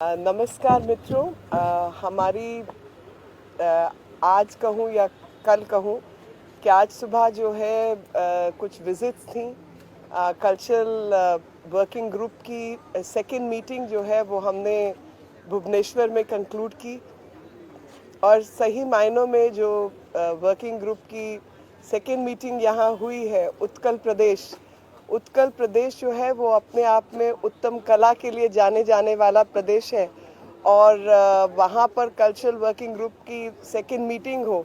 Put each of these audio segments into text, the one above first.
नमस्कार मित्रों। हमारी आज कहूँ या कल कहूँ कि आज सुबह जो है कुछ विजिट्स थी। कल्चरल वर्किंग ग्रुप की सेकंड मीटिंग जो है वो हमने भुवनेश्वर में कंक्लूड की और सही मायनों में जो वर्किंग ग्रुप की सेकंड मीटिंग यहाँ हुई है उत्कल प्रदेश जो है वो अपने आप में उत्तम कला के लिए जाने वाला प्रदेश है और वहाँ पर कल्चरल वर्किंग ग्रुप की सेकंड मीटिंग हो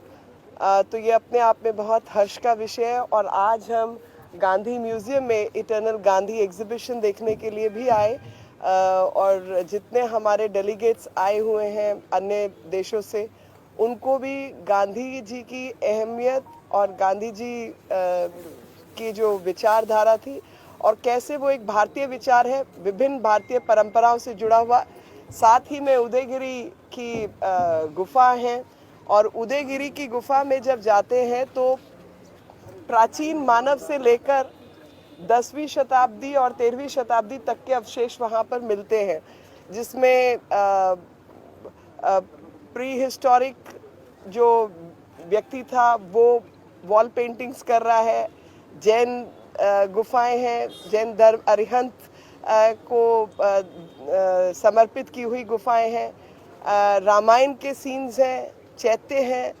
तो ये अपने आप में बहुत हर्ष का विषय है। और आज हम गांधी म्यूज़ियम में इटर्नल गांधी एग्जीबिशन देखने के लिए भी आए और जितने हमारे डेलीगेट्स आए हुए हैं अन्य देशों से उनको भी गांधी जी की अहमियत और गांधी जी की जो विचारधारा थी और कैसे वो एक भारतीय विचार है, विभिन्न भारतीय परंपराओं से जुड़ा हुआ। साथ ही में उदयगिरी की गुफा है और उदयगिरी की गुफा में जब जाते हैं तो प्राचीन मानव से लेकर 10वीं शताब्दी और 13वीं शताब्दी तक के अवशेष वहाँ पर मिलते हैं, जिसमें प्री हिस्टोरिक जो व्यक्ति था वो वॉल पेंटिंग्स कर रहा है। जैन गुफाएं हैं, जैन धर्म अरिहंत को समर्पित की हुई गुफाएं हैं, रामायण के सीन्स हैं, चैत्य हैं।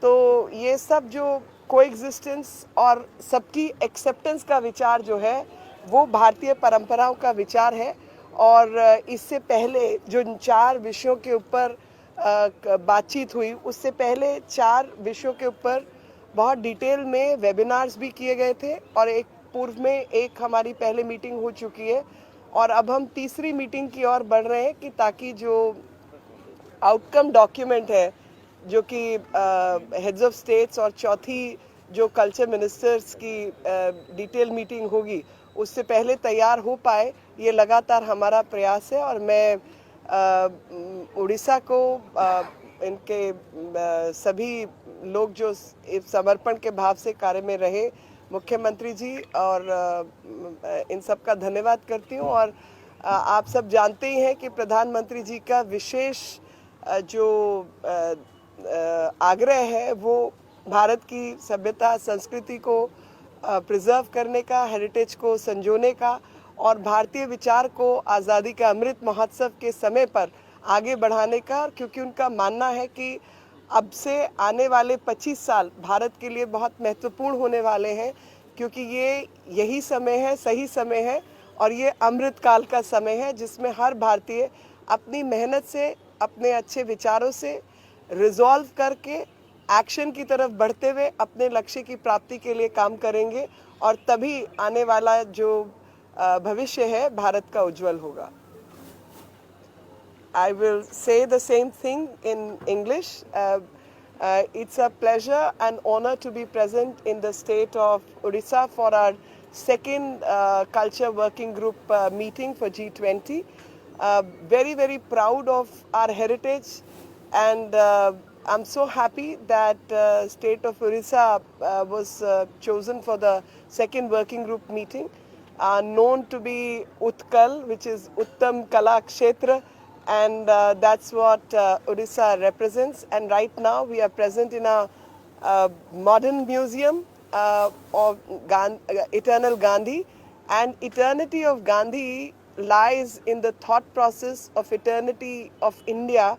तो ये सब जो कोएग्जिस्टेंस और सबकी एक्सेप्टेंस का विचार जो है वो भारतीय परंपराओं का विचार है। और इससे पहले जो 4 विषयों के ऊपर बातचीत हुई, उससे पहले 4 विषयों के ऊपर बहुत डिटेल में वेबिनार्स भी किए गए थे और एक पूर्व में एक हमारी पहले मीटिंग हो चुकी है और अब हम तीसरी मीटिंग की ओर बढ़ रहे हैं कि ताकि जो आउटकम डॉक्यूमेंट है जो कि हेड्स ऑफ स्टेट्स और चौथी जो कल्चर मिनिस्टर्स की डिटेल मीटिंग होगी उससे पहले तैयार हो पाए, ये लगातार हमारा प्रयास है। और मैं उड़ीसा को इनके सभी लोग जो समर्पण के भाव से कार्य में रहे, मुख्यमंत्री जी और इन सब का धन्यवाद करती हूँ। और आप सब जानते ही हैं कि प्रधानमंत्री जी का विशेष जो आग्रह है वो भारत की सभ्यता संस्कृति को प्रिजर्व करने का, हेरिटेज को संजोने का और भारतीय विचार को आज़ादी का अमृत महोत्सव के समय पर आगे बढ़ाने का, क्योंकि उनका मानना है कि अब से आने वाले 25 साल भारत के लिए बहुत महत्वपूर्ण होने वाले हैं, क्योंकि ये यही समय है, सही समय है और ये अमृत काल का समय है जिसमें हर भारतीय अपनी मेहनत से, अपने अच्छे विचारों से रिजॉल्व करके एक्शन की तरफ बढ़ते हुए अपने लक्ष्य की प्राप्ति के लिए काम करेंगे और तभी आने वाला जो भविष्य है भारत का उज्जवल होगा। I will say the same thing in English. It's a pleasure and honor to be present in the state of Odisha for our second culture working group meeting for G20. Very proud of our heritage, and I'm so happy that state of Odisha was chosen for the second working group meeting, known to be Utkal, which is Uttam Kala Kshetra, and that's what Odisha represents. And right now we are present in a modern museum of Eternal Gandhi, and eternity of Gandhi lies in the thought process of eternity of India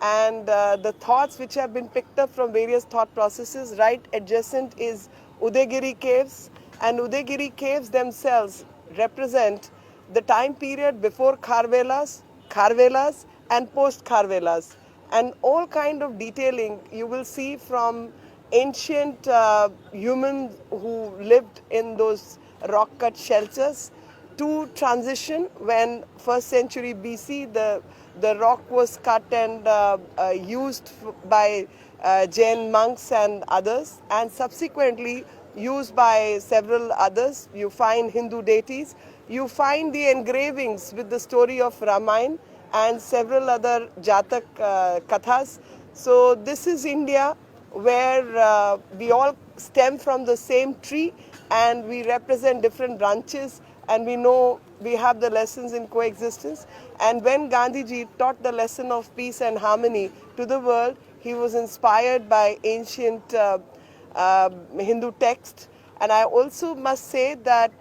and the thoughts which have been picked up from various thought processes. Right adjacent is Udayagiri caves, and Udayagiri caves themselves represent the time period before Kharvelas and post Kharvelas, and all kind of detailing you will see from ancient humans who lived in those rock cut shelters to transition when 1st century BC the rock was cut and used by Jain monks and others, and subsequently used by several others. You find Hindu deities, you find the engravings with the story of Ramayana and several other Jatak Kathas. So this is India, where we all stem from the same tree and we represent different branches, and we know we have the lessons in coexistence. And when Gandhiji taught the lesson of peace and harmony to the world, he was inspired by ancient Hindu text. And I also must say that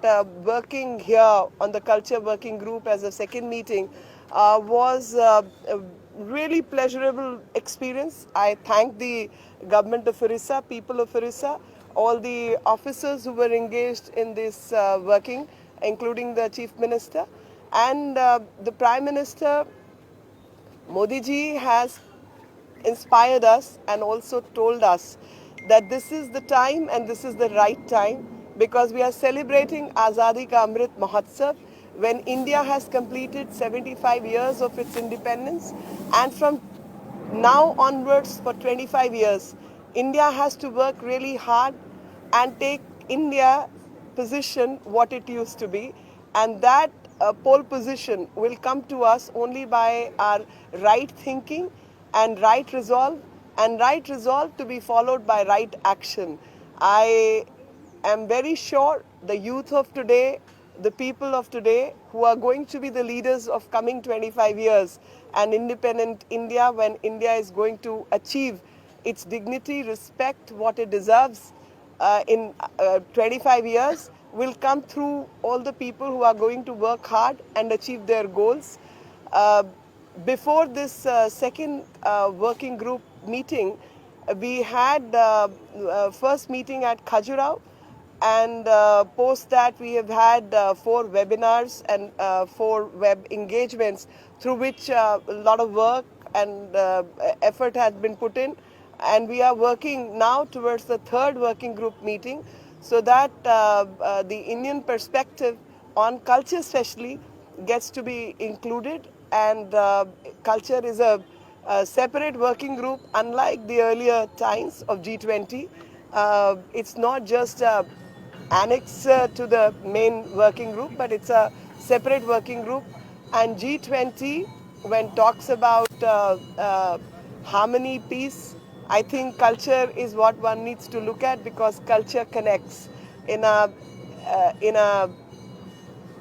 working here on the Culture Working Group as a second meeting was a really pleasurable experience. I thank the government of Orissa, people of Orissa, all the officers who were engaged in this working, including the Chief Minister. And the Prime Minister, Modi ji, has inspired us and also told us that this is the time and this is the right time, because we are celebrating Azadi Ka Amrit Mahotsav when India has completed 75 years of its independence, and from now onwards for 25 years, India has to work really hard and take India position what it used to be, and that pole position will come to us only by our right thinking and right resolve to be followed by right action. I am very sure the youth of today, the people of today, who are going to be the leaders of coming 25 years and independent India, when India is going to achieve its dignity, respect, what it deserves in 25 years, will come through all the people who are going to work hard and achieve their goals. Before this second working group meeting, we had first meeting at Khajuraho, and post that we have had 4 webinars and 4 web engagements through which a lot of work and effort has been put in, and we are working now towards the third working group meeting, so that the Indian perspective on culture especially gets to be included. And culture is a separate working group, unlike the earlier times of G20. It's not just an annex to the main working group, but it's a separate working group. And G20, when talks about harmony, peace, I think culture is what one needs to look at, because culture connects. In a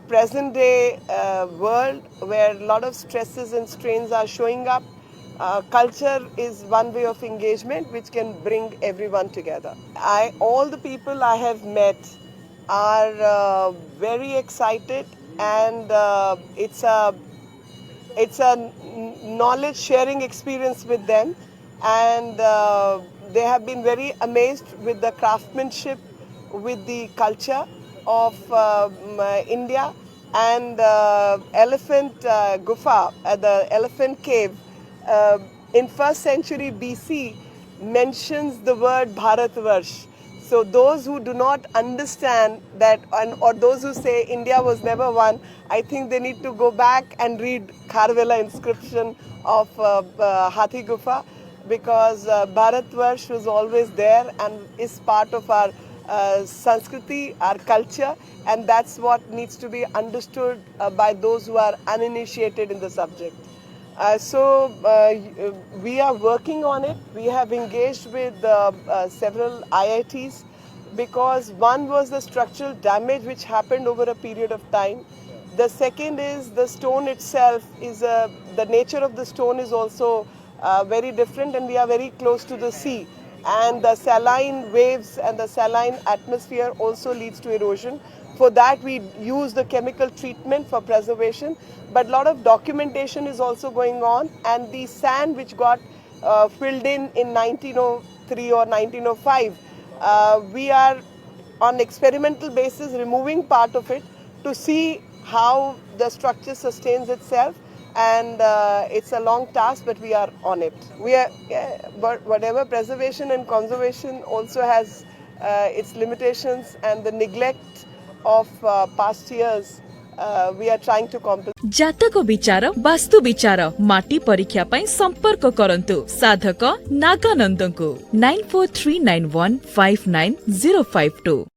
present day world where a lot of stresses and strains are showing up, culture is one way of engagement which can bring everyone together. All the people I have met are very excited, and it's a knowledge sharing experience with them, and they have been very amazed with the craftsmanship, with the culture of India. And Elephant Gufa, the Elephant Cave, in 1st century BC mentions the word Bharatvarsh. So those who do not understand that, or those who say India was never one, I think they need to go back and read Kharvela inscription of Hathi Gufa, because Bharatvarsh was always there and is part of our Sanskriti, our culture, and that's what needs to be understood by those who are uninitiated in the subject. So we are working on it. We have engaged with several IITs, because one was the structural damage which happened over a period of time. The second is the stone itself is the nature of the stone is also very different, and we are very close to the sea, and the saline waves and the saline atmosphere also leads to erosion. For that we use the chemical treatment for preservation, but a lot of documentation is also going on, and the sand which got filled in 1903 or 1905, we are on experimental basis removing part of it to see how the structure sustains itself, and it's a long task, but we are on it. But whatever preservation and conservation also has its limitations, and the neglect of past years, we are trying to compensate. जातक विचार वास्तु विचार माटी परीक्षा पई संपर्क करंतु साधक नागानंद को 9439159052।